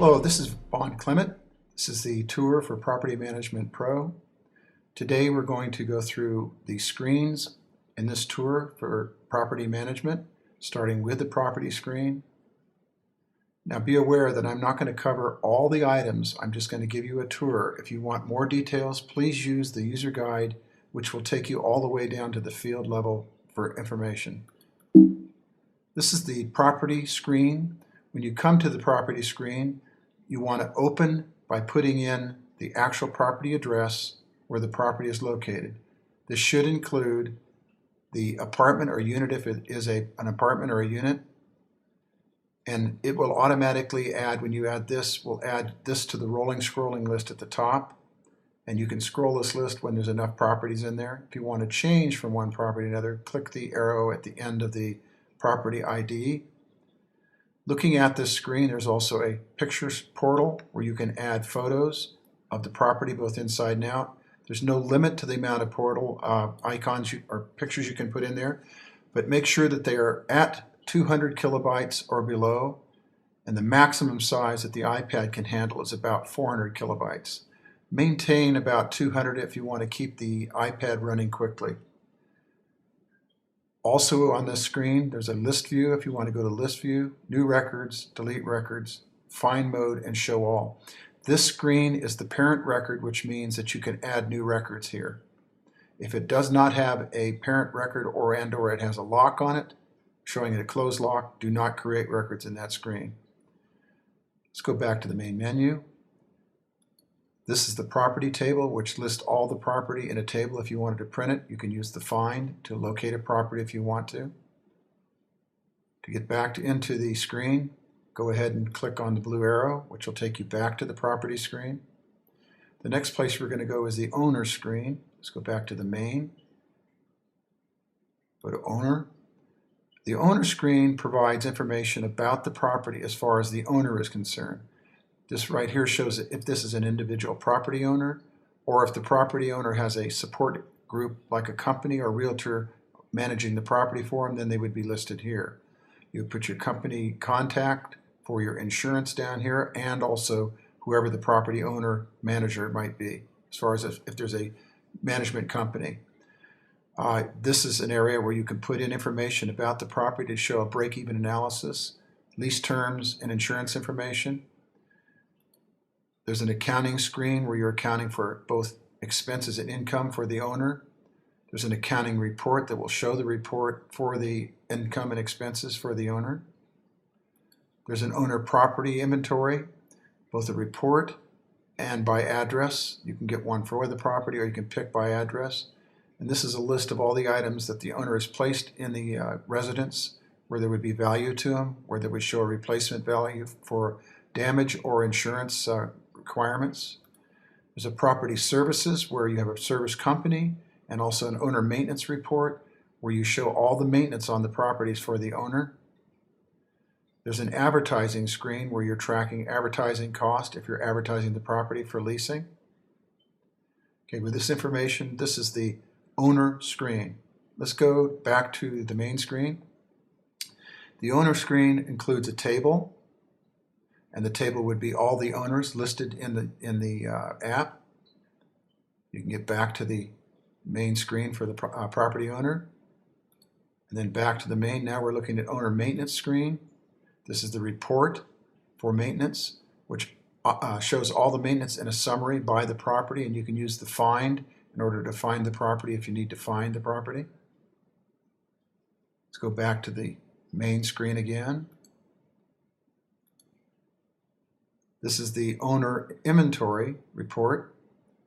Hello, this is Bon Clement. This is the tour for Property Mgmt Pro. Today we're going to go through the screens in this tour for property management, starting with the property screen. Now be aware that I'm not going to cover all the items, I'm just going to give you a tour. If you want more details, please use the user guide, which will take you all the way down to the field level for information. This is the property screen. When you come to the property screen, you want to open by putting in the actual property address where the property is located. This should include the apartment or unit if it is an apartment or a unit. And it will automatically add, when you add this, will add this to the rolling scrolling list at the top. And you can scroll this list when there's enough properties in there. If you want to change from one property to another, click the arrow at the end of the property ID. Looking at this screen, there's also a pictures portal where you can add photos of the property both inside and out. There's no limit to the amount of portal icons or pictures you can put in there, but make sure that they are at 200 kilobytes or below, and the maximum size that the iPad can handle is about 400 kilobytes. Maintain about 200 if you want to keep the iPad running quickly. Also on this screen, there's a list view if you want to go to list view, new records, delete records, find mode, and show all. This screen is the parent record, which means that you can add new records here. If it does not have a parent record or it has a lock on it, showing it a closed lock, do not create records in that screen. Let's go back to the main menu. This is the property table, which lists all the property in a table. If you wanted to print it, you can use the find to locate a property if you want to. To get back into the screen, go ahead and click on the blue arrow, which will take you back to the property screen. The next place we're going to go is the owner screen. Let's go back to the main. Go to owner. The owner screen provides information about the property as far as the owner is concerned. This right here shows if this is an individual property owner, or if the property owner has a support group like a company or realtor managing the property for them, then they would be listed here. You would put your company contact for your insurance down here, and also whoever the property owner manager might be, as far as if there's a management company. This is an area where you can put in information about the property to show a break-even analysis, lease terms, and insurance information. There's an accounting screen where you're accounting for both expenses and income for the owner. There's an accounting report that will show the report for the income and expenses for the owner. There's an owner property inventory, both a report and by address. You can get one for the property or you can pick by address. And this is a list of all the items that the owner has placed in the residence, where there would be value to them, where they would show a replacement value for damage or insurance requirements. There's a property services where you have a service company, and also an owner maintenance report where you show all the maintenance on the properties for the owner. There's an advertising screen where you're tracking advertising cost if you're advertising the property for leasing. Okay, with this information, this is the owner screen. Let's go back to the main screen. The owner screen includes a table, and the table would be all the owners listed in the app. You can get back to the main screen for the property owner, and then back to the main. Now we're looking at owner maintenance screen. This is the report for maintenance, which shows all the maintenance in a summary by the property, and you can use the find in order to find the property if you need to find the property. Let's go back to the main screen again. This is the owner inventory report,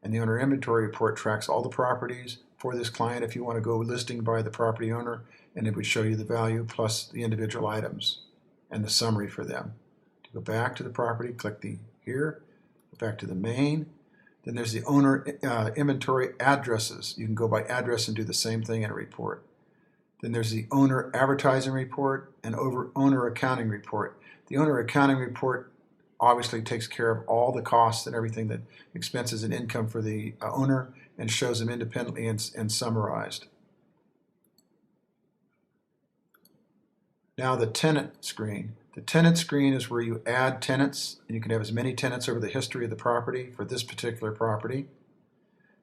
and the owner inventory report tracks all the properties for this client if you want to go listing by the property owner, and it would show you the value plus the individual items and the summary for them. To go back to the property, click here, go back to the main. Then there's the owner inventory addresses. You can go by address and do the same thing in a report. Then there's the owner advertising report and owner accounting report. The owner accounting report obviously takes care of all the costs and everything, that expenses and income for the owner, and shows them independently and summarized. Now the tenant screen. The tenant screen is where you add tenants, and you can have as many tenants over the history of the property for this particular property.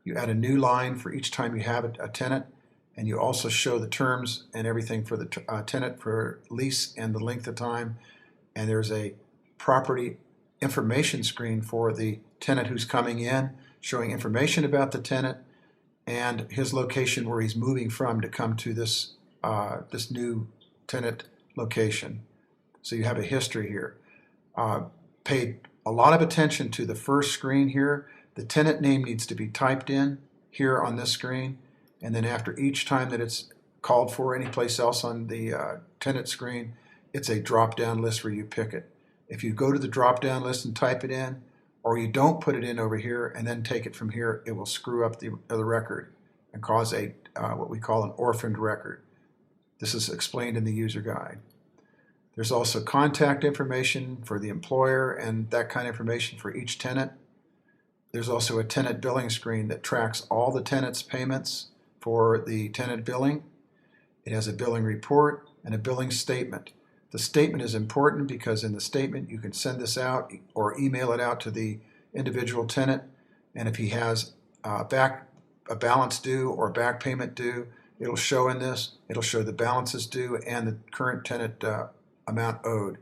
You add a new line for each time you have a tenant, and you also show the terms and everything for the tenant for lease and the length of time. And there's a property information screen for the tenant who's coming in, showing information about the tenant and his location where he's moving from to come to this new tenant location. So you have a history here. Paid a lot of attention to the first screen here. The tenant name needs to be typed in here on this screen, and then after each time that it's called for anyplace else on the tenant screen, it's a drop-down list where you pick it. If you go to the drop-down list and type it in, or you don't put it in over here and then take it from here, it will screw up the record and cause a what we call an orphaned record. This is explained in the user guide. There's also contact information for the employer and that kind of information for each tenant. There's also a tenant billing screen that tracks all the tenants' payments for the tenant billing. It has a billing report and a billing statement. The statement is important because in the statement you can send this out or email it out to the individual tenant, and if he has a balance due or back payment due, it'll show in this. It'll show the balances due and the current tenant amount owed.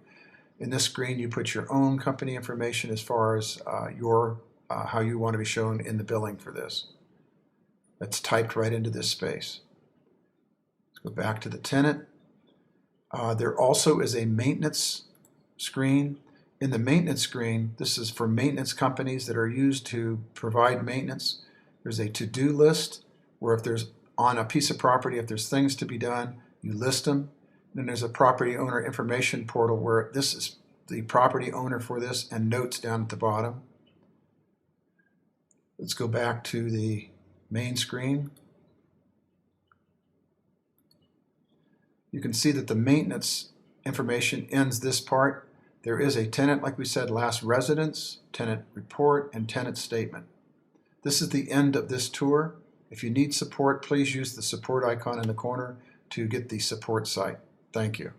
In this screen you put your own company information as far as how you want to be shown in the billing for this. That's typed right into this space. Let's go back to the tenant. There also is a maintenance screen. In the maintenance screen, this is for maintenance companies that are used to provide maintenance. There's a to-do list where if there's on a piece of property, if there's things to be done, you list them. And then there's a property owner information portal where this is the property owner for this and notes down at the bottom. Let's go back to the main screen. You can see that the maintenance information ends this part. There is a tenant, like we said, last residence, tenant report, and tenant statement. This is the end of this tour. If you need support, please use the support icon in the corner to get the support site. Thank you.